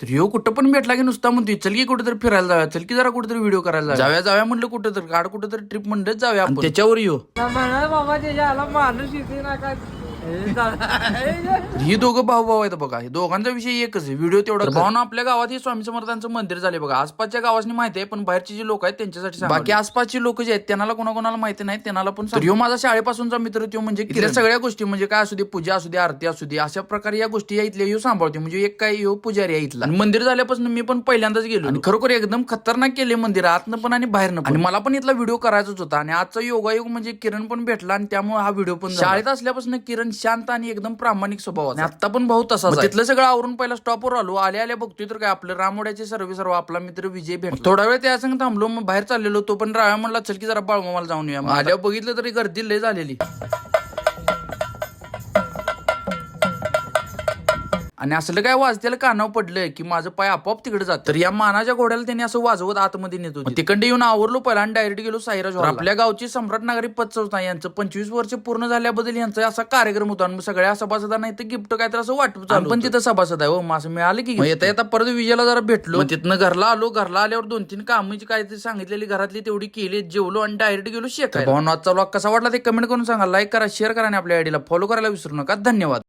तर ह्यो कुठं पण भेटला की नुसता म्हणतोय चल की कुठेतरी फिरायला जाऊया, चल की जरा कुठेतरी व्हिडिओ करायला जाऊया जाऊया म्हणलं कुठं तर काढ कुठेतरी ट्रिप म्हणलं जाऊया आपण त्याच्यावर येऊ म्हणा बाबा त्याच्या आला माणूस येते ना काय ही दोघं भाऊ आहेत बघा, हे दोघांचा विषय एकच आहे. व्हिडिओ तेवढा भाऊ आपल्या गावात हे स्वामी समर्थांचं मंदिर झाले बघा. आसपासच्या गावांनी माहिती आहे, पण बाहेरची जी लोक आहेत त्यांच्यासाठी बाकी आसपासची लोक जे आहेत त्यांना कोणाला माहिती नाही, त्यांना पण ह्यो माझा शाळेपासूनचा मित्र तो म्हणजे इथल्या सगळ्या गोष्टी म्हणजे काय असू दे, पूजा असू दे, आरती असू दे, अशा प्रकारे या गोष्टी या इथल्या ह्यो सांभाळते. म्हणजे एक काय ह्यो पुजारी आहे इथला. आणि मंदिर झाल्यापासून मी पण पहिल्यांदाच गेलो आणि खरोखर एकदम खतरनाक केले मंदिर आतनं पण आणि बाहेरनं पण. आणि मला पण इथला व्हिडिओ करायचाच होता आणि आजचा योगायोग म्हणजे किरण पण भेटला आणि त्यामुळे हा व्हिडिओ पण शाळेत असल्यापासून किरण शांत आणि एकदम प्रामाणिक स्वभाव आणि आता पण भाऊ तसा. तिथलं सगळं आवरून पहिला स्टॉपवर आलो, आल्या बघतोय तर काय आपलं रामोड्याचे सर्व आपला मित्र विजय भेट. थोडा वेळ त्या संग थांबलो, मग बाहेर चाललेलो. तो पण राव्या म्हणला चल की जरा बाळूमामाला जाऊन येऊया. आल्यावर बघितलं तरी गर्दी लय झालेली आणि असलं काय वाजत्याला कानावर पडलंय की माझं पाय आपोआप तिकडे जात. तर या मानाच्या घोड्याला त्यांनी असं वाजवत आतमध्ये नेत होते. तिकडे येऊन आवरलो पहिला आणि डायरेक्ट गेलो साईराज. आपल्या गावची सम्राट नागरी पतसंस्था यांचं 25 वर्ष पूर्ण झाल्याबद्दल यांचा असा कार्यक्रम होता आणि सगळ्या सभासदांना इथं गिफ्ट काय तर असं वाटप चालू. पण तिथं सभासद आहे हो, असं मिळालं की येता परत विजयाला जरा भेटलो. तिथनं घरला आलो. घरला आल्यावर 2-3 कामाची काय ते सांगितलेली घरातली तेवढी केली, जेवलो आणि डायरेक्ट गेलो शेकायला. भाऊ आजचा व्लॉग कसा वाटला ते कमेंट करून सांगा. लाईक करा, शेअर करा आणि आपल्या आयडीला फॉलो करायला विसरू नका. धन्यवाद.